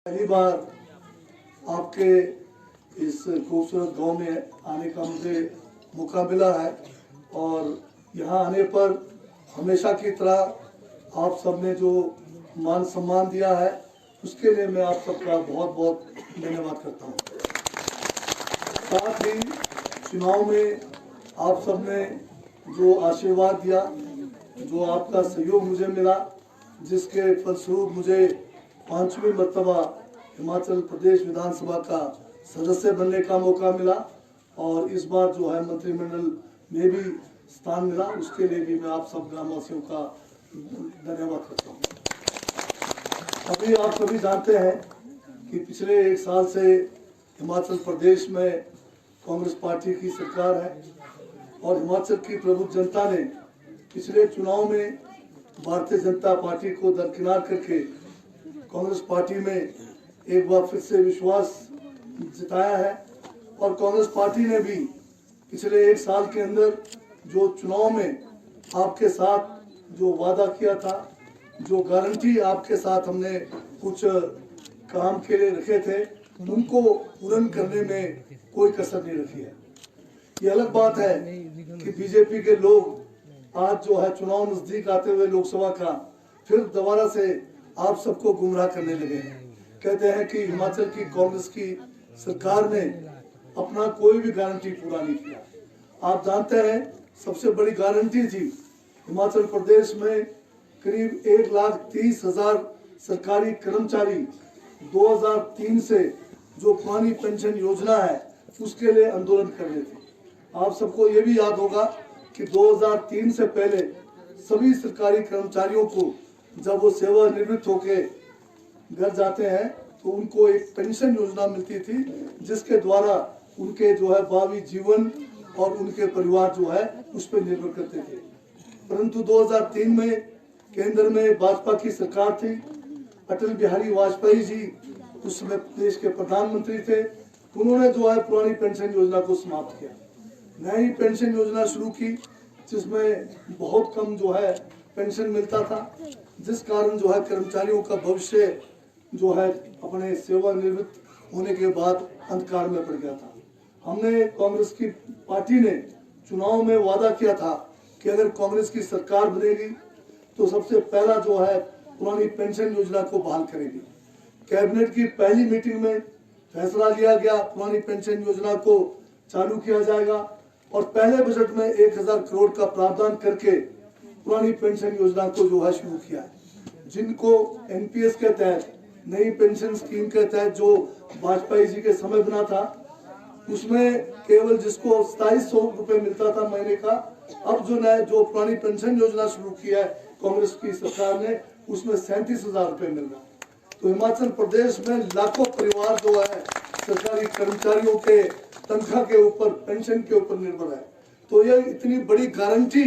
पहली बार आपके इस खूबसूरत गांव में आने का मुझे मौका मिला है और यहाँ आने पर हमेशा की तरह आप सबने जो मान सम्मान दिया है उसके लिए मैं आप सबका बहुत बहुत धन्यवाद करता हूँ। साथ ही चुनाव में आप सबने जो आशीर्वाद दिया, जो आपका सहयोग मुझे मिला, जिसके फलस्वरूप मुझे 5वीं मर्तबा हिमाचल प्रदेश विधानसभा का सदस्य बनने का मौका मिला और इस बार जो है मंत्रिमंडल में भी स्थान मिला, उसके लिए भी मैं आप सब ग्रामवासियों का धन्यवाद करता हूँ। अभी आप सभी जानते हैं कि पिछले 1 साल से हिमाचल प्रदेश में कांग्रेस पार्टी की सरकार है और हिमाचल की प्रबुद्ध जनता ने पिछले चुनाव में भारतीय जनता पार्टी को दरकिनार करके कांग्रेस पार्टी में एक बार फिर से विश्वास जताया है और कांग्रेस पार्टी ने भी पिछले 1 साल के अंदर जो चुनाव में आपके साथ जो वादा किया था, जो गारंटी आपके साथ हमने कुछ काम के लिए रखे थे, उनको पूर्ण करने में कोई कसर नहीं रखी है। ये अलग बात है कि बीजेपी के लोग आज जो है चुनाव नजदीक आते हुए लोकसभा का फिर दोबारा से आप सबको गुमराह करने लगे हैं। कहते हैं कि हिमाचल की कांग्रेस की सरकार ने अपना कोई भी गारंटी पूरा नहीं किया। आप जानते हैं सबसे बड़ी गारंटी थी हिमाचल प्रदेश में करीब 1,30,000 सरकारी कर्मचारी 2003 से जो पुरानी पेंशन योजना है उसके लिए आंदोलन कर रहे थे। आप सबको ये भी याद होगा कि 2003 से पहले सभी सरकारी कर्मचारियों को जब वो सेवानिवृत्त होके घर जाते हैं तो उनको एक पेंशन योजना मिलती थी जिसके द्वारा उनके जो है भावी जीवन और उनके परिवार जो है उस पर निर्भर करते थे। परंतु 2003 में केंद्र में भाजपा की सरकार थी, अटल बिहारी वाजपेयी जी उस समय देश के प्रधानमंत्री थे। उन्होंने जो है पुरानी पेंशन योजना को समाप्त किया, नई पेंशन योजना शुरू की जिसमें बहुत कम जो है पेंशन मिलता था, जिस कारण जो है कर्मचारियों का भविष्य जो है अपने सेवानिवृत्त होने के बाद अंधकार में पड़ गया था। हमने कांग्रेस की पार्टी ने चुनाव में वादा किया था कि अगर कांग्रेस की सरकार बनेगी तो सबसे पहला जो है पुरानी पेंशन योजना को बहाल करेगी। कैबिनेट की पहली मीटिंग में फैसला लिया गया, पुरानी पेंशन योजना को चालू किया जाएगा और पहले बजट में 1,000 करोड़ का प्रावधान करके पुरानी पेंशन योजना को जो है शुरू किया है। जिनको एनपीएस के तहत नई पेंशन स्कीम के तहत जो वाजपेयी जी के समय बना था उसमें केवल जिसको 2700 रुपए मिलता था महीने का, अब जो पुरानी पेंशन योजना शुरू किया है कांग्रेस की सरकार ने उसमें 37,000 रुपए मिल रहा है। तो हिमाचल प्रदेश में लाखों परिवार जो है सरकारी कर्मचारियों के तनख्वाह के ऊपर, पेंशन के ऊपर निर्भर है। तो ये इतनी बड़ी गारंटी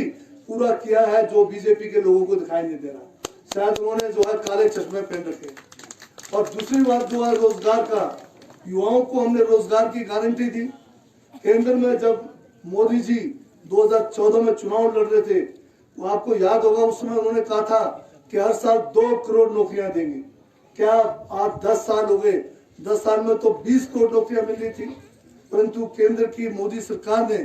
पूरा किया है जो बीजेपी के लोगों को दिखाई नहीं दे रहा। शायद उन्होंने जो है काले चश्मे पहन रखे। और दूसरी बात जो है रोजगार का, युवाओं को हमने रोजगार की गारंटी दी। केंद्र में जब मोदी जी 2014 में चुनाव लड़ रहे थे तो आपको याद होगा उस समय उन्होंने कहा था कि हर साल 2 करोड़ नौकरियां देंगे। क्या आज 10 साल हो गए, 10 साल में तो 20 करोड़ नौकरियां मिल रही थी। परंतु केंद्र की मोदी सरकार ने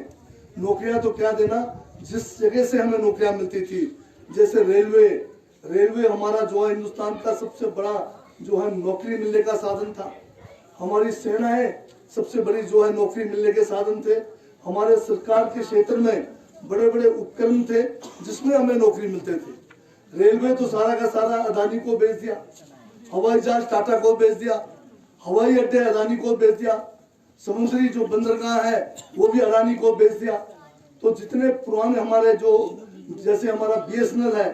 नौकरियां तो क्या देना, जिस जगह से हमें नौकरियां मिलती थी, जैसे रेलवे हमारा जो है हिंदुस्तान का सबसे बड़ा जो है नौकरी मिलने का साधन था। हमारी सेनाएं सबसे बड़ी जो है नौकरी मिलने के साधन थे। हमारे सरकार के क्षेत्र में बड़े बड़े उपकरण थे जिसमें हमें नौकरी मिलते थे। रेलवे तो सारा का सारा अदानी को बेच दिया, हवाई जहाज टाटा को बेच दिया, हवाई अड्डे अदानी को बेच दिया, समुद्री जो बंदरगाह है वो भी अदानी को बेच दिया। तो जितने पुराने हमारे जो जैसे हमारा बीएसएनएल है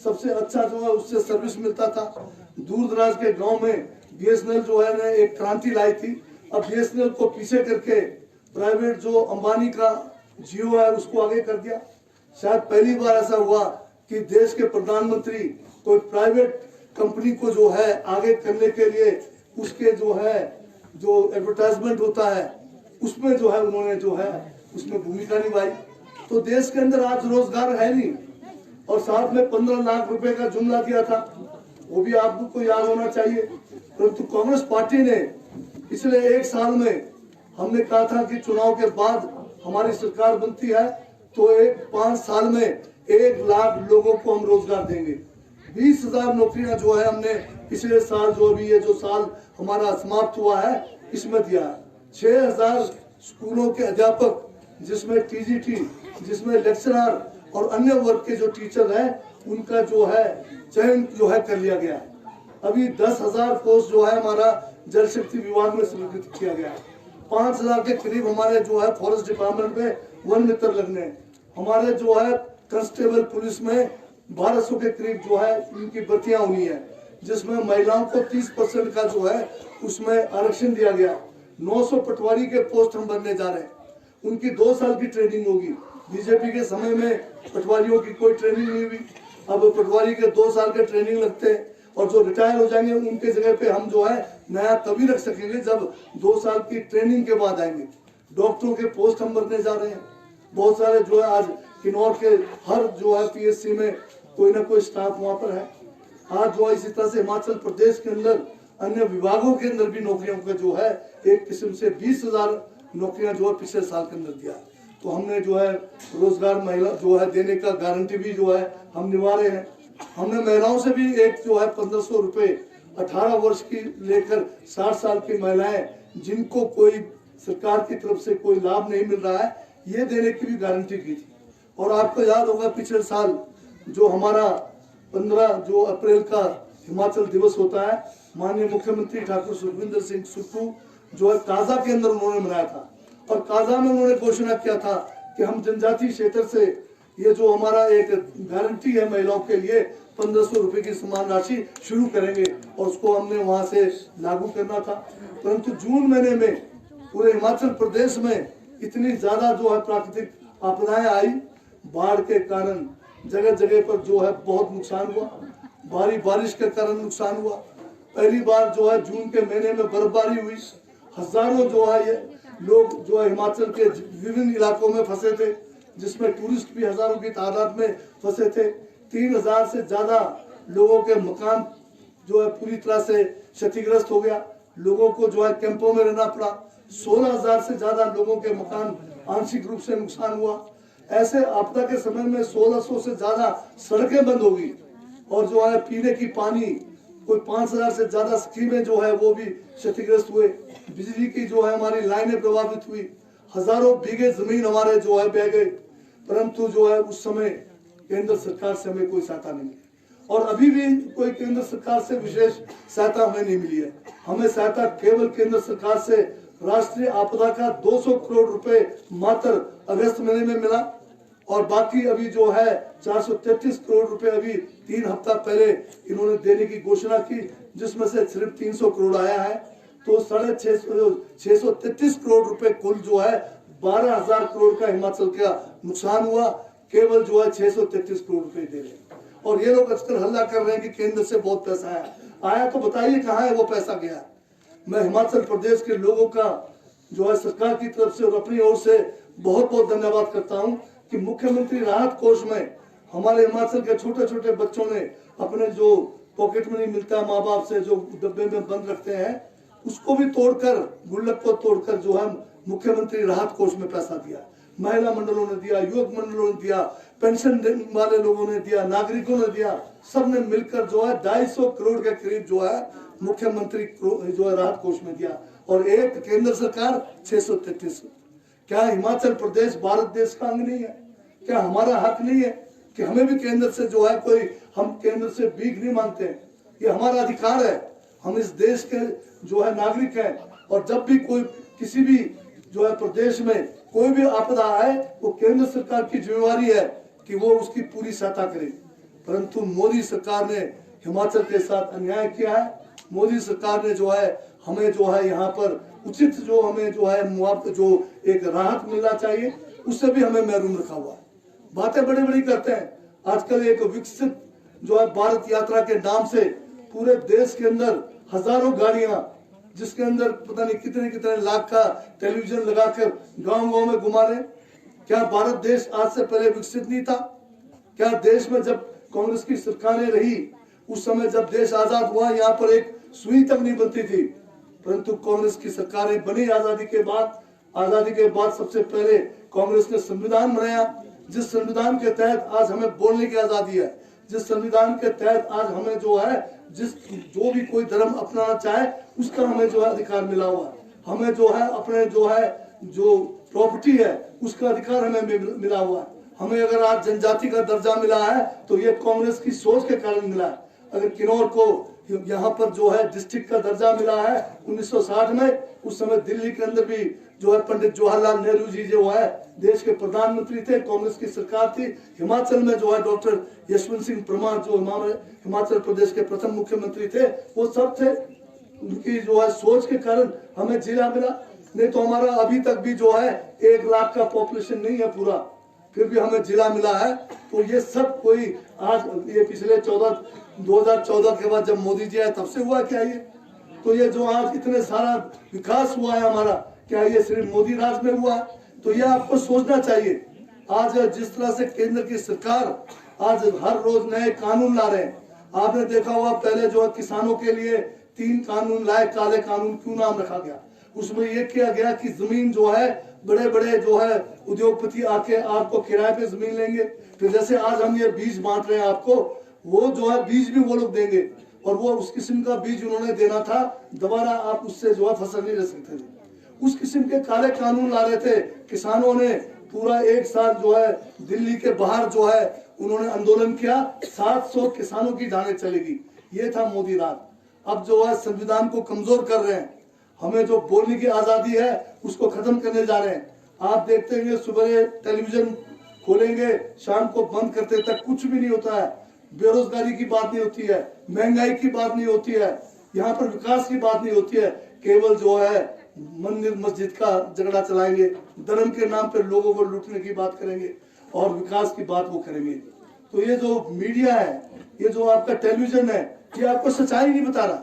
सबसे अच्छा जो है उससे सर्विस मिलता था। दूर दराज के गांव में बीएसएनएल जो है ने एक क्रांति लाई थी। अब बीएसएनएल को पीछे करके प्राइवेट जो अंबानी का जियो है उसको आगे कर दिया। शायद पहली बार ऐसा हुआ कि देश के प्रधानमंत्री कोई प्राइवेट कंपनी को जो है आगे करने के लिए उसके जो है जो एडवर्टाइजमेंट होता है उसमें जो है उन्होंने जो है उसमें भूमिका निभाई। तो देश के अंदर आज रोजगार है नहीं और साथ में 15 लाख रुपए का जुमला दिया था वो भी आपको याद होना चाहिए। परंतु कांग्रेस पार्टी ने पिछले 1 साल में हमने कहा था कि चुनाव के बाद हमारी सरकार बनती है तो 5 साल में 1 लाख लोगों को हम रोजगार देंगे। 20,000 नौकरियां जो है हमने पिछले साल, जो अभी ये जो साल हमारा समाप्त हुआ है, इसमें दिया है। 6,000 स्कूलों के अध्यापक, जिसमें टीजीटी, जिसमें लेक्चरर और अन्य वर्ग के जो टीचर हैं, उनका जो है चयन जो है कर लिया गया है। अभी 10,000 पोस्ट जो है हमारा जल शक्ति विभाग में स्वीकृत किया गया है। 5,000 के करीब हमारे जो है फॉरेस्ट डिपार्टमेंट में वन मित्र लगने हैं। हमारे जो है कांस्टेबल पुलिस में 1200 के करीब जो है इनकी भर्तियां हुई है, जिसमें महिलाओं को 30% का जो है उसमें आरक्षण दिया गया। 900 पटवारी के पोस्ट हम भरने जा रहे हैं, उनकी 2 साल की ट्रेनिंग होगी। बीजेपी के समय में पटवारियों की कोई ट्रेनिंग नहीं हुई, अब पटवारी के 2 साल के ट्रेनिंग लगते हैं और जो रिटायर हो जाएंगे उनके जगह पे हम जो है नया तभी रख सकेंगे जब 2 साल की ट्रेनिंग के बाद आएंगे। डॉक्टरों के पोस्ट हम भरने जा रहे हैं। बहुत सारे जो है आज किन्नौर के हर जो है पीएचसी में कोई ना कोई स्टाफ वहाँ पर है। आज जो है इसी तरह से हिमाचल प्रदेश के अंदर अन्य विभागों के अंदर भी नौकरियों का जो है एक किस्म से 20,000 नौकरियां जो है पिछले साल के अंदर दिया। तो हमने जो है रोजगार महिला जो है देने का गारंटी भी जो है हम निभा रहे हैं। हमने महिलाओं से भी एक जो है 1,500 रुपए 18 वर्ष की लेकर 60 साल की महिलाएं जिनको कोई सरकार की तरफ से कोई लाभ नहीं मिल रहा है, ये देने की भी गारंटी की थी। और आपको याद होगा पिछले साल जो हमारा 15 जो अप्रैल का हिमाचल दिवस होता है, माननीय मुख्यमंत्री ठाकुर सुखविंदर सिंह सुक्खू जो है काजा के अंदर उन्होंने मनाया था। और काजा में उन्होंने घोषणा किया था कि हम जनजातीय क्षेत्र से ये जो हमारा एक गारंटी है महिलाओं के लिए 1,500 रुपए की समान राशि शुरू करेंगे और उसको हमने वहां से लागू करना था। परंतु जून महीने में पूरे हिमाचल प्रदेश में इतनी ज्यादा जो है प्राकृतिक आपदाएं आई, बाढ़ के कारण जगह जगह पर जो है बहुत नुकसान हुआ, भारी बारिश के कारण नुकसान हुआ। पहली बार जो है जून के महीने में बर्फबारी हुई। हजारों जो है ये लोग जो है हिमाचल के विभिन्न इलाकों में फंसे थे, जिसमें टूरिस्ट भी हजारों की तादाद में फंसे थे। 3,000 से ज्यादा लोगों के मकान जो है पूरी तरह से क्षतिग्रस्त हो गया। लोगों को जो है कैंपों में रहना पड़ा। 16,000 से ज्यादा लोगों के मकान आंशिक रूप से नुकसान हुआ। ऐसे आपदा के समय में 1,600 से ज्यादा सड़कें बंद होगी और जो है पीने की पानी कोई 5,000 से ज्यादा स्कीमें जो है वो भी क्षतिग्रस्त हुए। बिजली की जो है हमारी लाइनें प्रभावित हुई। हजारों बीघे जमीन हमारे जो है बह गए। परंतु जो है उस समय केंद्र सरकार से हमें कोई सहायता नहीं मिली और अभी भी कोई केंद्र सरकार से विशेष सहायता हमें नहीं मिली है। हमें सहायता केवल केंद्र सरकार से राष्ट्रीय आपदा का 200 करोड़ रुपए मात्र अगस्त महीने में मिला और बाकी अभी जो है 433 करोड़ रुपए अभी 3 हफ्ता पहले इन्होंने देने की घोषणा की, जिसमें से सिर्फ 300 करोड़ आया है। तो 633 करोड़ रुपए कुल जो है 12,000 करोड़ का हिमाचल का नुकसान हुआ, केवल जो है 633 करोड़ रुपए दे रहे हैं। और ये लोग अक्सर हल्ला कर रहे हैं कि केंद्र से बहुत पैसा आया तो बताइए कहाँ है वो पैसा गया। मैं हिमाचल प्रदेश के लोगों का जो है सरकार की तरफ से और अपनी ओर से बहुत बहुत धन्यवाद करता हूँ कि मुख्यमंत्री राहत कोष में हमारे हिमाचल के छोटे छोटे बच्चों ने अपने जो पॉकेट मनी मिलता है माँ बाप से जो डब्बे में बंद रखते हैं, उसको भी तोड़कर, गुल्लक को तोड़कर जो है मुख्यमंत्री राहत कोष में पैसा दिया। महिला मंडलों ने दिया, युवक मंडलों ने दिया, पेंशन वाले लोगों ने दिया, नागरिकों ने दिया, सबने मिलकर जो है 250 करोड़ के करीब जो है मुख्यमंत्री जो है राहत कोष में दिया और एक केंद्र सरकार 633। क्या हिमाचल प्रदेश भारत देश का अंग नहीं है? क्या हमारा हक नहीं है कि हमें भी केंद्र से जो है कोई, हम केंद्र से भीख नहीं मांगते हैं, ये हमारा अधिकार है। हम इस देश के जो है नागरिक हैं और जब भी कोई किसी भी जो है प्रदेश में कोई भी आपदा आए वो केंद्र सरकार की जिम्मेवारी है कि वो उसकी पूरी सहायता करे। परंतु मोदी सरकार ने हिमाचल के साथ अन्याय किया है। मोदी सरकार ने जो है हमें जो है यहाँ पर उचित जो हमें जो है मुआवजा जो एक राहत मिलना चाहिए उससे भी हमें महरूम रखा हुआ है। बातें बड़ी बड़ी करते हैं। आजकल एक विकसित जो है भारत यात्रा के नाम से पूरे देश के अंदर हजारों गाड़ियां, जिसके अंदर पता नहीं कितने कितने लाख का टेलीविजन लगाकर गांव गांव में घुमा रहे। क्या भारत देश आज से पहले विकसित नहीं था? क्या देश में जब कांग्रेस की सरकारें रही उस समय जब देश आजाद हुआ यहाँ पर एक सुई तक नहीं बनती थी, परंतु कांग्रेस की सरकारें बनी आजादी के बाद सबसे पहले कांग्रेस ने संविधान बनाया, जिस संविधान के तहत आज हमें बोलने की आजादी है, जिस संविधान के तहत आज हमें जो है जो भी कोई धर्म अपनाना चाहे उसका हमें जो है अधिकार मिला हुआ है। हमें जो है अपने जो प्रॉपर्टी है उसका अधिकार हमें मिला हुआ है। हमें अगर आज जनजाति का दर्जा मिला है तो ये कांग्रेस की सोच के कारण मिला है। अगर किन्नौर को यहाँ पर जो है डिस्ट्रिक्ट का दर्जा मिला है 1960 में, उस समय दिल्ली के अंदर भी जो है पंडित जवाहरलाल नेहरू जी जो है देश के प्रधानमंत्री थे, कांग्रेस की सरकार थी। हिमाचल में जो है डॉक्टर यशवंत सिंह परमार जो हमारे हिमाचल प्रदेश के प्रथम मुख्यमंत्री थे, वो सब थे। उनकी जो है सोच के कारण हमें जिला मिला, नहीं तो हमारा अभी तक भी जो है 1 लाख का पॉपुलेशन नहीं है पूरा, फिर भी हमें जिला मिला है। तो ये सब कोई आज ये पिछले 2014 के बाद जब मोदी जी आए तब से हुआ क्या ये? तो ये जो आज इतने सारा विकास हुआ है हमारा, क्या ये सिर्फ मोदी राज में हुआ है? तो ये आपको सोचना चाहिए। आज जिस तरह से केंद्र की सरकार आज हर रोज नए कानून ला रहे हैं, आपने देखा हुआ पहले जो है किसानों के लिए 3 कानून लाए, काले कानून क्यों नाम रखा गया? उसमें ये किया गया कि जमीन जो है बड़े बड़े जो है उद्योगपति आके आपको किराए पे जमीन लेंगे, फिर जैसे आज हम ये बीज बांट रहे हैं आपको, वो जो है बीज भी वो लोग देंगे, और वो उस किस्म का बीज उन्होंने देना था, दोबारा आप उससे जो है फसल नहीं ले सकते थे। उस किस्म के काले कानून ला रहे थे। किसानों ने पूरा 1 साल जो है दिल्ली के बाहर जो है उन्होंने आंदोलन किया, 700 किसानों की जानें चलेगी। ये था मोदी राज। अब जो है संविधान को कमजोर कर रहे हैं, हमें जो बोलने की आजादी है उसको खत्म करने जा रहे हैं। आप देखते हैं सुबह टेलीविजन खोलेंगे, शाम को बंद करते तक कुछ भी नहीं होता है। बेरोजगारी की बात नहीं होती है, महंगाई की बात नहीं होती है, यहाँ पर विकास की बात नहीं होती है। केवल जो है मंदिर मस्जिद का झगड़ा चलाएंगे, धर्म के नाम पर लोगों को लूटने की बात करेंगे और विकास की बात वो करेंगे। तो ये जो मीडिया है, ये जो आपका टेलीविजन है, ये आपको सच्चाई नहीं बता रहा।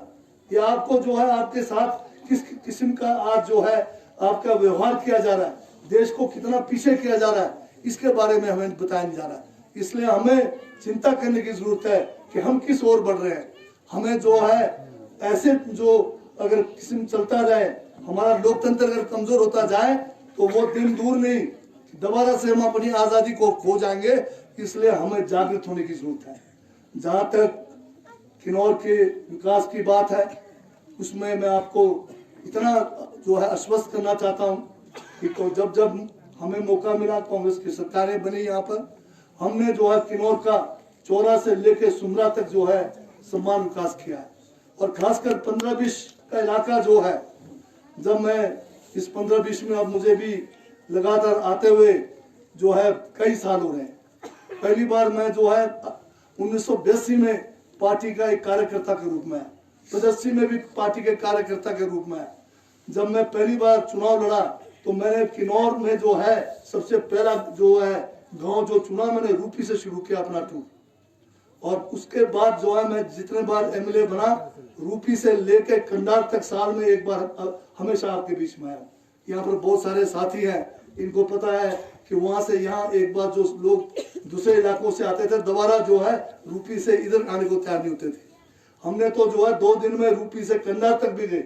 ये आपको जो है आपके साथ किस किस्म का आज जो है आपका व्यवहार किया जा रहा है, देश को कितना पीछे किया जा रहा है, इसके बारे में हमें बताया नहीं जा रहा। इसलिए हमें चिंता करने की जरूरत है कि हम किस ओर बढ़ रहे हैं। हमें जो है ऐसे जो अगर किस्म चलता जाए, हमारा लोकतंत्र अगर कमजोर होता जाए तो वो दिन दूर नहीं, दोबारा से हम अपनी आजादी को खो जाएंगे। इसलिए हमें जागृत होने की जरूरत है। जहां तक किन्नौर के विकास की बात है, उसमें मैं आपको इतना जो है आश्वस्त करना चाहता हूं कि जब जब हमें मौका मिला, कांग्रेस की सरकारें बनी, यहाँ पर हमने जो है किन्नौर का चौरा से लेके सुमरा तक जो है समान विकास किया है। और खासकर 15-20 का इलाका जो है, जब मैं इस 15-20 में अब मुझे भी लगातार आते हुए जो है कई साल हो रहे हैं। पहली बार मैं जो है 1982 में पार्टी का एक कार्यकर्ता के रूप में, 85 में भी पार्टी के कार्यकर्ता के रूप में, जब मैं पहली बार चुनाव लड़ा तो मैंने किन्नौर में जो है सबसे पहला जो है गांव जो चुना, मैंने रूपी से शुरू किया अपना टूर। और उसके बाद जो है मैं जितने बार एमएलए बना, रूपी से लेके कंडार तक साल में एक बार हमेशा आपके बीच में आया। यहाँ पर बहुत सारे साथी हैं, इनको पता है कि वहां से यहाँ एक बार जो लोग दूसरे इलाकों से आते थे, दोबारा जो है रूपी से इधर आने को तैयार नहीं होते थे। हमने तो जो है 2 दिन में रूपी से कंडार तक भी गए,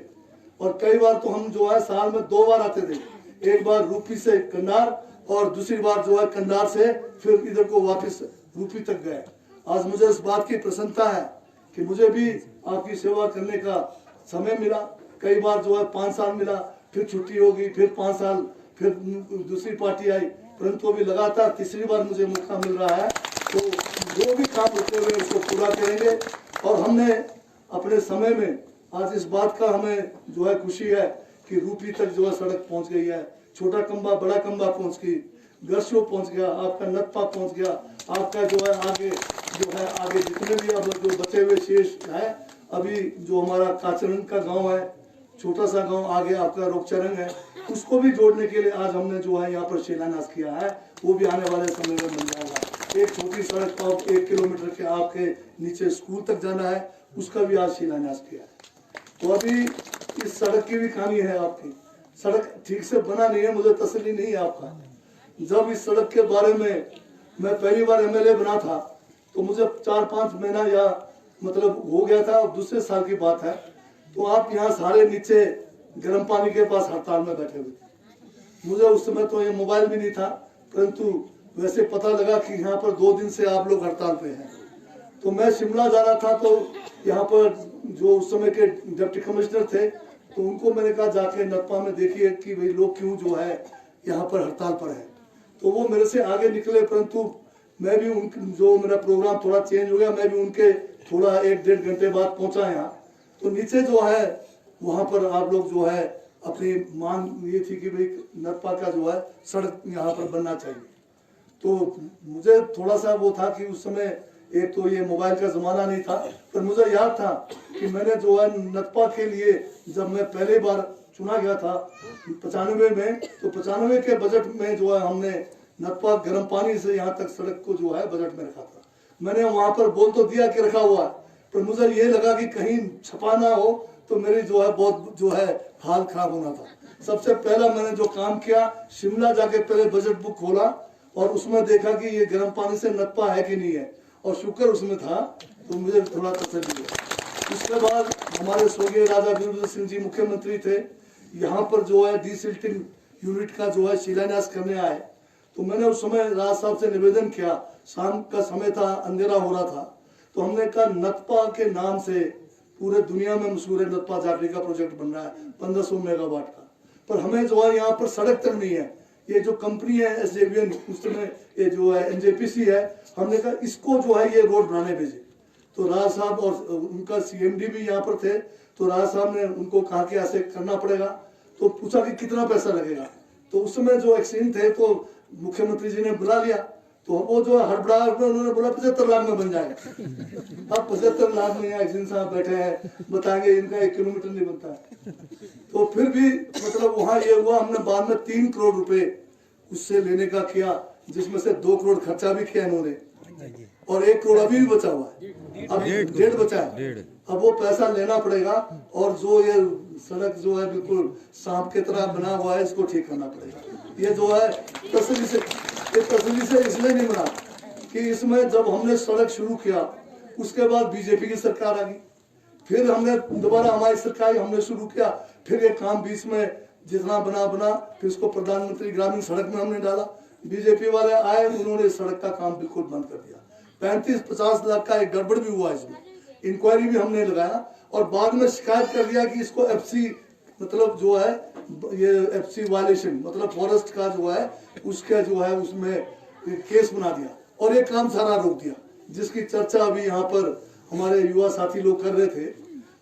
और कई बार तो हम जो है साल में 2 बार आते थे। एक बार रूपी से कंडार और दूसरी बार जो है कंडार से फिर इधर को वापस रूपी तक गए। आज मुझे इस बात की प्रसन्नता है कि मुझे भी आपकी सेवा करने का समय मिला। कई बार जो है 5 साल मिला, फिर छुट्टी होगी, फिर 5 साल, फिर दूसरी पार्टी आई, परंतु अभी लगातार तीसरी बार मुझे मौका मिल रहा है। तो जो भी काम रुके हुए उसको पूरा करेंगे। और हमने अपने समय में आज इस बात का हमें जो है खुशी है कि रूपी तक जो है सड़क पहुंच गई है, छोटा कंबा बड़ा कंबा पहुंच गई, गरशो पहुंच गया, आपका नतपा पहुंच गया, आपका जो है आगे जितने भी अब जो बचे हुए शेष है, अभी जो हमारा काचरंग का गांव है, छोटा सा गांव आगे आपका रोकचरंग है, उसको भी जोड़ने के लिए आज हमने जो है यहाँ पर शिलान्यास किया है। वो भी आने वाले समय में बन जाएगा। एक छोटी सड़क को 1 किलोमीटर के आपके नीचे स्कूल तक जाना है, उसका भी आज शिलान्यास किया है। तो अभी इस सड़क की भी कहानी है आपकी, सड़क ठीक से बना नहीं है, मुझे तसल्ली नहीं है आपका। जब इस सड़क के बारे में मैं पहली बार एमएलए बना था तो मुझे 4-5 महीना या मतलब हो गया था, और दूसरे साल की बात है, तो आप यहाँ सारे नीचे गर्म पानी के पास हड़ताल में बैठे हुए थे। मुझे उस समय तो ये मोबाइल भी नहीं था, परंतु वैसे पता लगा कि यहाँ पर 2 दिन से आप लोग हड़ताल पे हैं। तो मैं शिमला जा रहा था, तो यहाँ पर जो उस समय के डिप्टी कमिश्नर थे, तो उनको मैंने कहा जाके नत्पा में देखिए कि भाई लोग क्यों जो है यहाँ पर हड़ताल पर है। तो वो मेरे से आगे निकले, परंतु मैं भी उन जो मेरा प्रोग्राम थोड़ा चेंज हो गया, मैं भी उनके थोड़ा 1-1.5 घंटे बाद पहुंचा यहाँ। तो नीचे जो है वहाँ पर आप लोग जो है अपनी मांग ये थी कि भाई नत्पा का जो है सड़क यहाँ पर बनना चाहिए। तो मुझे थोड़ा सा वो था कि उस समय एक तो ये मोबाइल का जमाना नहीं था, पर मुझे याद था कि मैंने जो है नत्पा के लिए जब मैं पहली बार चुना गया था 95 में, तो 95 के बजट में जो है हमने नत्पा गर्म पानी से यहाँ तक सड़क को जो है बजट में रखा था। मैंने वहां पर बोल तो दिया कि रखा हुआ है, पर मुझे ये लगा कि कहीं छपा ना हो तो मेरी जो है बहुत जो है हाल खराब होना था। सबसे पहला मैंने जो काम किया, शिमला जाके पहले बजट बुक खोला और उसमें देखा कि ये गर्म पानी से नत्पा है कि नहीं है, और शुक्र उसमें था, तो मुझे थोड़ा तसल्ली हुआ। उसके बाद हमारे स्वर्गीय राजा वीरभद्र सिंह जी मुख्यमंत्री थे, यहाँ पर जो है डीसिल्टिंग यूनिट का जो है शिलान्यास करने आए। तो मैंने उस समय राज साहब से निवेदन किया, शाम का समय था, अंधेरा हो रहा था, तो हमने कहा नत्पा के नाम से पूरे दुनिया में मशहूर है नत्पा जागरी का प्रोजेक्ट बन रहा है 1500 मेगावाट का, पर हमें जो है यहाँ पर सड़क तक नहीं है। ये जो कंपनी है एसजेवीएन, उस समय ये जो है एनजेपीसी है, हमने कहा इसको जो है ये रोड बनाने भेजे। तो राज साहब और उनका सीएमडी भी यहाँ पर थे, तो राज साहब ने उनको कहा कि ऐसे करना पड़ेगा। तो पूछा कि कितना पैसा लगेगा, तो उस समय जो एक्सीडेंट थे तो मुख्यमंत्री जी ने बुला लिया, तो वो जो हड़बड़ा उन्होंने बोला 75 लाख में बन जाएगा। अब 75 लाख में यहाँ एक्सीडेंट साहब बैठे हैं, बताएंगे इनका 1 किलोमीटर नहीं बनता है। तो फिर भी मतलब वहाँ ये हुआ, हमने बाद में 3 करोड़ रुपए उससे लेने का किया, जिसमें से 2 करोड़ खर्चा भी किया इन्होंने, और 1 करोड़ अभी भी बचा हुआ है, अब 1.5 बचा है। अब वो पैसा लेना पड़ेगा, और जो ये सड़क जो है बिल्कुल सांप की तरह बना हुआ है, इसको ठीक करना पड़ेगा। ये जो है तसल्ली से इसलिए नहीं बना कि इसमें जब हमने सड़क शुरू किया उसके बाद बीजेपी की सरकार आ गई, फिर हमने दोबारा हमारी सरकार हमने शुरू किया, फिर एक काम बीच में जितना बना फिर उसको प्रधानमंत्री ग्रामीण सड़क में हमने डाला। बीजेपी वाले आए, उन्होंने सड़क का काम बिल्कुल बंद कर दिया। 35-50 लाख का एक गड़बड़ भी हुआ, इसमें इंक्वायरी भी हमने लगाया, और बाद में शिकायत कर दिया कि इसको एफसी मतलब जो है ये एफसी वायलेशन मतलब फॉरेस्ट का जो है उसका जो है उसमें केस बना दिया, और ये काम सारा रोक दिया, जिसकी चर्चा अभी यहाँ पर हमारे युवा साथी लोग कर रहे थे।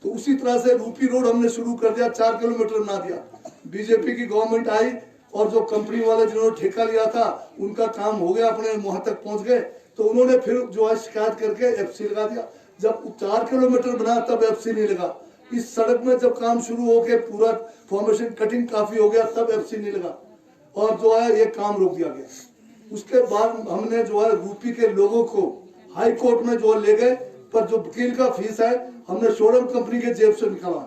तो उसी तरह से रूपी रोड हमने शुरू कर दिया, 4 किलोमीटर बना दिया। बीजेपी की गवर्नमेंट आई, और जो कंपनी वाले जिन्होंने ठेका लिया था उनका काम हो गया, अपने वहां तक पहुंच गए, तो उन्होंने फिर जो है शिकायत करके एफसी लगा दिया। जब 4 किलोमीटर बना तब एफसी नहीं लगा। इस सड़क में जब काम शुरू हो के पूरा फॉर्मेशन कटिंग काफी हो गया तब एफसी नहीं लगा, और जो है ये काम रोक दिया गया। उसके बाद हमने जो है रूपी के लोगों को हाई कोर्ट में जो ले गए, पर जो वकील का फीस है हमने शोरम कंपनी के जेब से निकाला,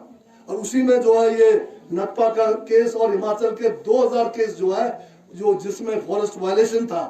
और उसी में जो है ये नत्पा का केस और हिमाचल के 2000 केस जो है जो जिसमें फॉरेस्ट वायलेशन था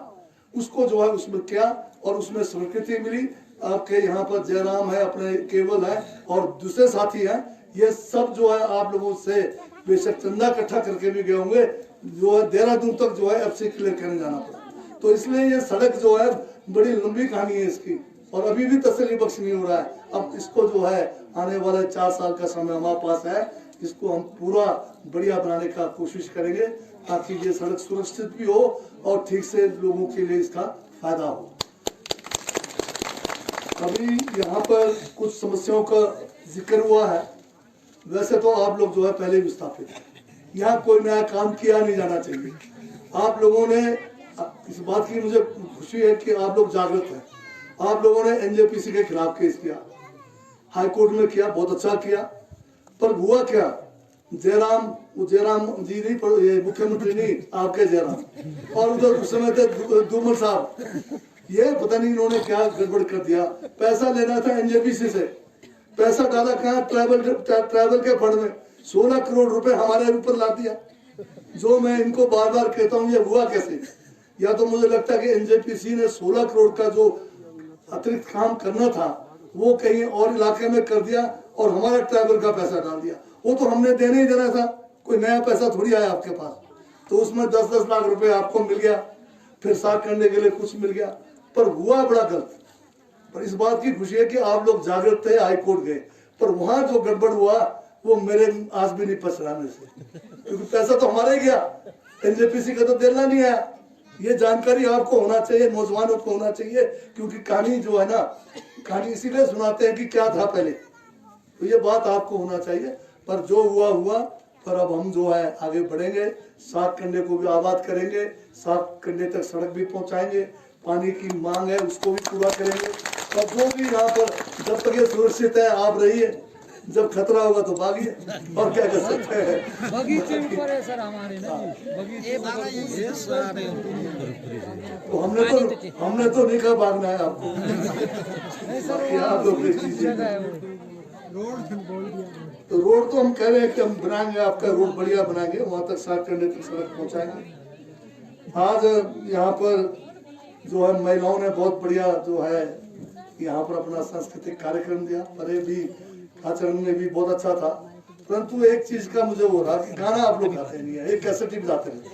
उसको जो है उसमें किया, और उसमें स्वीकृति मिली। आपके यहाँ पर जयराम है, अपने केवल है, और दूसरे साथी हैं, ये सब जो है आप लोगों से बेशक चंदा इकट्ठा करके भी गए होंगे, जो है देहरादून तक जो है एफसी क्लियर करने जाना पड़ा। तो इसलिए ये सड़क जो है बड़ी लंबी कहानी है इसकी, और अभी भी तसल्ली बख्श नहीं हो रहा है। अब इसको जो है आने वाले 4 साल का समय हमारे पास है, इसको हम पूरा बढ़िया बनाने का कोशिश करेंगे, ताकि ये सड़क सुरक्षित भी हो और ठीक से लोगों के लिए इसका फायदा हो। अभी यहाँ पर कुछ समस्याओं का जिक्र हुआ है, वैसे तो आप लोग जो है पहले विस्थापित है, यहाँ कोई नया काम किया नहीं जाना चाहिए। आप लोगों ने इस बात की मुझे खुशी है कि आप लोग जागृत हैं। आप लोगों ने एनजेपीसी के खिलाफ केस किया, हाई कोर्ट में किया, बहुत अच्छा किया, पर हुआ क्या, जयराम जी नहीं, पर ये मुख्यमंत्री नहीं, आपके जयराम, और उधर उस समय थे धूमल साहब, ये पता नहीं इन्होंने क्या गड़बड़ कर दिया। पैसा लेना था एनजेपीसी से, पैसा डाला कहाँ, ट्रैवल के फंड में 16 करोड़ रुपए हमारे ऊपर ला दिया। जो मैं इनको बार बार कहता हूँ ये हुआ कैसे, या तो मुझे लगता है कि एनजेपीसी ने 16 करोड़ का जो अतिरिक्त काम करना था वो कहीं और इलाके में कर दिया और हमारा ट्रैवल का पैसा डाल दिया। वो तो हमने देने ही देना था, कोई नया पैसा थोड़ी आया आपके पास। तो उसमें 10-10 लाख रुपए आपको मिल गया, फिर साफ करने के लिए कुछ मिल गया, पर हुआ बड़ा गलत। पर इस बात की खुशी है कि आप लोग जागृत थे, हाई कोर्ट गए, पर वहां जो गड़बड़ हुआ वो मेरे आज भी नहीं पच रहा मेरे से, क्योंकि पैसा तो हमारा ही गया, एनजेपीसी का तो देना नहीं आया। ये जानकारी आपको होना चाहिए, नौजवानों को होना चाहिए, क्योंकि कहानी जो है ना, कहानी इसीलिए सुनाते हैं कि क्या था पहले, तो ये बात आपको होना चाहिए। पर जो हुआ हुआ, पर अब हम जो है आगे बढ़ेंगे, 7 कंडे को भी आबाद करेंगे, 7 कंडे तक सड़क भी पहुंचाएंगे, पानी की मांग है उसको भी पूरा करेंगे। और जो भी यहाँ पर जब तक ये सुरक्षित है आप रहिए, जब खतरा होगा तो भागिए, और क्या कर सकते हैं। बगीचे ऊपर है सर हमारे ना, बगीचे तो हमने तो नहीं कहा भागना है आपको। आप लोग देख लीजिए, तो रोड तो हम कह रहे हैं कि हम बनाएंगे, आपका रोड बढ़िया बनाएंगे, वहां तक 7 कंडे तक सड़क पहुंचाएंगे। आज यहाँ पर जो है महिलाओं ने बहुत बढ़िया जो है यहाँ पर अपना सांस्कृतिक कार्यक्रम दिया, परे भी आचरण में भी बहुत अच्छा था। परंतु एक चीज का मुझे हो रहा कि गाना आप लोग गाते नहीं है, एक कैसेट ही बजाते रहते।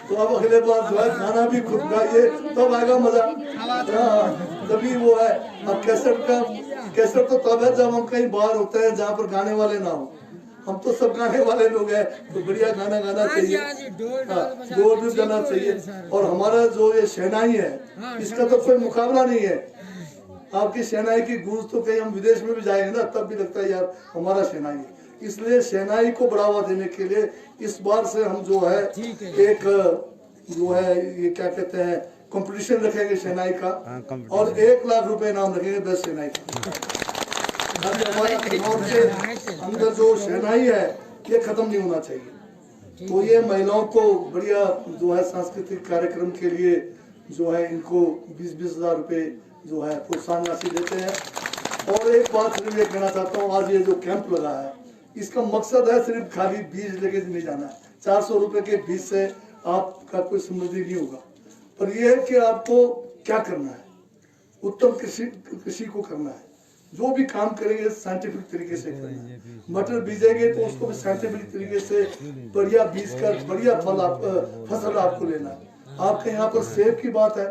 तो अब अगले बार जो है गाना भी खुद गाइए, तब आएगा मजा। हाँ, तभी वो है। अब कैसेट तो तब है जब हम कहीं बाहर होते हैं जहाँ पर गाने वाले ना हो। हम तो सब गाने वाले लोग हैं, तो बढ़िया गाना गाना चाहिए, जोर भी गाना चाहिए। और हमारा जो ये शहनाई है, इसका तो कोई मुकाबला नहीं है। आपकी शहनाई की गूंज तो कहीं हम विदेश में भी जाएंगे ना, तब भी लगता है यार हमारा शहनाई है। इसलिए शहनाई को बढ़ावा देने के लिए इस बार से हम जो है एक जो है ये क्या कहते हैं कंपटीशन रखेंगे शहनाई का, और 1 लाख रुपए इनाम रखेंगे बेस्ट शहनाई का। हमारे के अंदर जो शहनाई है ये खत्म नहीं होना चाहिए। तो ये महिलाओं को बढ़िया जो है सांस्कृतिक कार्यक्रम के लिए जो है इनको 20-20 हजार रुपए जो है प्रोत्साहन राशि देते हैं। और एक बात सिर्फ ये कहना चाहता हूँ, आज ये जो कैंप लगा है इसका मकसद है सिर्फ खाली बीज लेके नहीं जाना है। 400 रुपए के बीज से आपका कोई समृद्धि नहीं होगा, पर यह है कि आपको क्या करना है, उत्तम कृषि को करना है। जो भी काम करेंगे साइंटिफिक तरीके से करना है। मटर बीजेंगे तो उसको भी साइंटिफिक तरीके से बढ़िया बीज कर बढ़िया फसल आपको लेना है। आपके यहाँ पर सेब की बात है,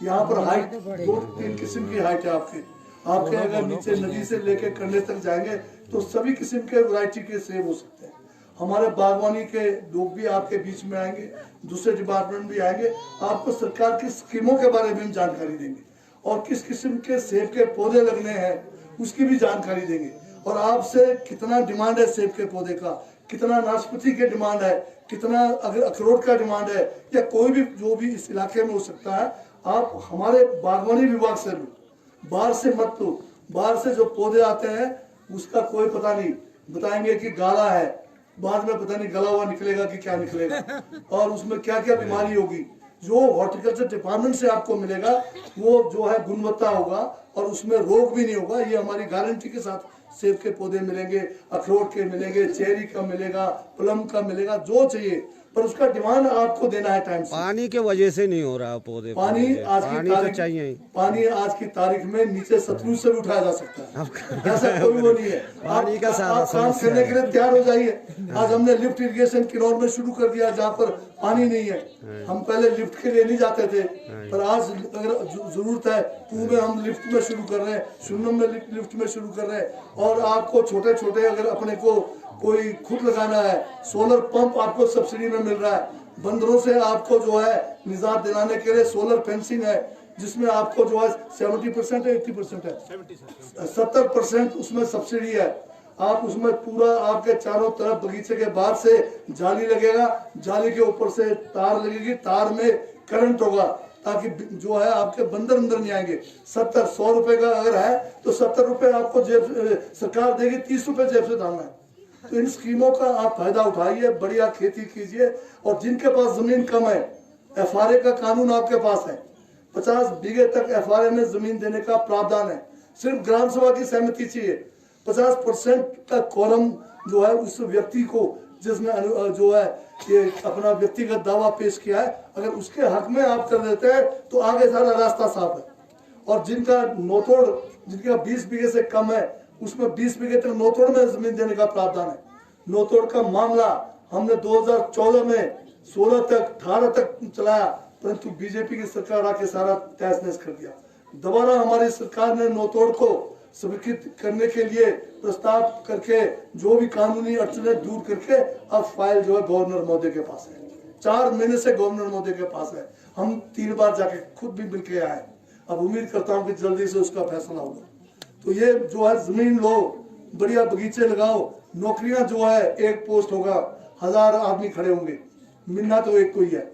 यहाँ पर हाइट 2-3 किस्म की हाइट है आपके अगर नीचे नदी से लेके कंडे तक जाएंगे तो सभी किस्म के वैरायटी के सेब हो सकते हैं। हमारे बागवानी के लोग भी आपके बीच में आएंगे, दूसरे डिपार्टमेंट भी आएंगे, आपको सरकार की स्कीमों के बारे में जानकारी देंगे और किस किस्म के सेब के पौधे लगने हैं उसकी भी जानकारी देंगे। और आपसे कितना डिमांड है सेब के पौधे का, कितना नाशपाती के डिमांड है, कितना अगर अखरोट का डिमांड है, या कोई भी जो भी इस इलाके में हो सकता है, आप हमारे बागवानी विभाग से लो, बाहर से मत लो। बाहर से जो पौधे आते हैं उसका कोई पता नहीं, बताएंगे कि गाला है, बाद में पता नहीं गला हुआ निकलेगा कि क्या निकलेगा और उसमें क्या क्या बीमारी होगी। जो हॉर्टिकल्चर डिपार्टमेंट से आपको मिलेगा वो जो है गुणवत्ता होगा और उसमें रोग भी नहीं होगा, ये हमारी गारंटी के साथ। सेब के पौधे मिलेंगे, अखरोट के मिलेंगे, चेरी का मिलेगा, प्लम का मिलेगा, जो चाहिए, पर उसका डिमांड आपको देना है टाइम से। पानी के वजह से नहीं हो रहा पौधे, पानी आज की तारीख चाहिए, पानी आज की तारीख में नीचे सतलुज से भी उठाया जा सकता है, ऐसा कोई वो नहीं है। पानी का आप काम करने के लिए तैयार हो जाइए। आज हमने लिफ्ट इरिगेशन किन्नौर में शुरू कर दिया जहाँ पर पानी नहीं है। हम पहले लिफ्ट के लिए नहीं जाते थे, पर आज अगर जरूरत है तो में हम लिफ्ट में शुरू कर रहे हैं, शून्यम में लिफ्ट में शुरू कर रहे हैं। और आपको छोटे छोटे अगर अपने को कोई खुद लगाना है, सोलर पंप आपको सब्सिडी में मिल रहा है। बंदरों से आपको जो है निजात दिलाने के लिए सोलर फेंसिंग है, जिसमें आपको जो है 70% है, 80% है, 70% उसमें सब्सिडी है। आप उसमें पूरा आपके चारों तरफ बगीचे के बाहर से जाली लगेगा, जाली के ऊपर से तार लगेगी, तार में करंट होगा ताकि जो है आपके बंदर अंदर नहीं आएंगे। 70-100 रुपए का अगर है तो 70 रुपए आपको जेब सरकार देगी, 30 रुपए जेब से डालना है। तो इन स्कीमों का आप फायदा उठाइए, बढ़िया खेती कीजिए। और जिनके पास जमीन कम है, एफआरए का कानून आपके पास है, 50 बीघे तक एफआरए में जमीन देने का प्रावधान है। सिर्फ ग्राम सभा की सहमति चाहिए। 50% का कॉलम जो है उस व्यक्ति को जिसने जो है ये अपना व्यक्तिगत दावा पेश किया है, अगर उसके हक में आप कर देते हैं तो आगे सारा रास्ता साफ है। और जिनका नोतोड़, जिनका 20 बीघे से कम है, उसमें 20 बीघे तक नोतोड़ में जमीन देने का प्रावधान है। नोतोड़ का मामला हमने 2014 में 16 तक 18 तक चलाया, परंतु बीजेपी की सरकार आके सारा तहस नहस कर दिया। दोबारा हमारी सरकार ने नोतोड़ को स्वीकृत करने के लिए प्रस्ताव करके जो भी कानूनी अड़चने दूर करके अब फाइल जो है गवर्नर महोदय के पास है। 4 महीने से गवर्नर महोदय के पास है। हम 3 बार जाके खुद भी मिल के आए। अब उम्मीद करता हूँ कि जल्दी से उसका फैसला होगा। तो ये जो है जमीन लो, बढ़िया बगीचे लगाओ, नौकरियां जो है एक पोस्ट होगा, 1000 आदमी खड़े होंगे, मिलना तो एक कोई है।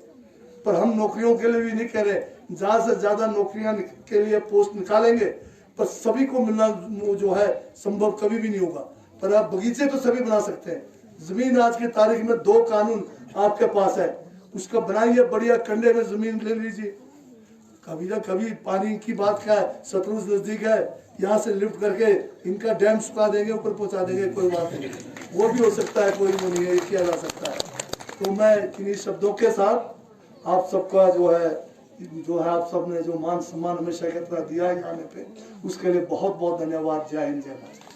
पर हम नौकरियों के लिए भी नहीं कह रहे, ज्यादा से ज्यादा नौकरियां के लिए पोस्ट निकालेंगे, पर सभी को मिलना जो है संभव कभी भी नहीं होगा। पर आप बगीचे तो सभी बना सकते हैं। जमीन आज की तारीख में 2 कानून आपके पास है, उसका बनाइए, बढ़िया कंडे में जमीन ले लीजिए। कभी ना कभी पानी की बात क्या है, सतलुज नजदीक है, यहाँ से लिफ्ट करके इनका डैम सुखा देंगे, ऊपर पहुंचा देंगे, कोई बात नहीं, वो भी हो सकता है, कोई वो नहीं है, किया जा सकता है। तो मैं इन्हीं शब्दों के साथ आप सबका जो है आप सबने जो मान सम्मान हमेशा की तरह दिया है आने पे, उसके लिए बहुत बहुत धन्यवाद। जय हिंद, जय भारत।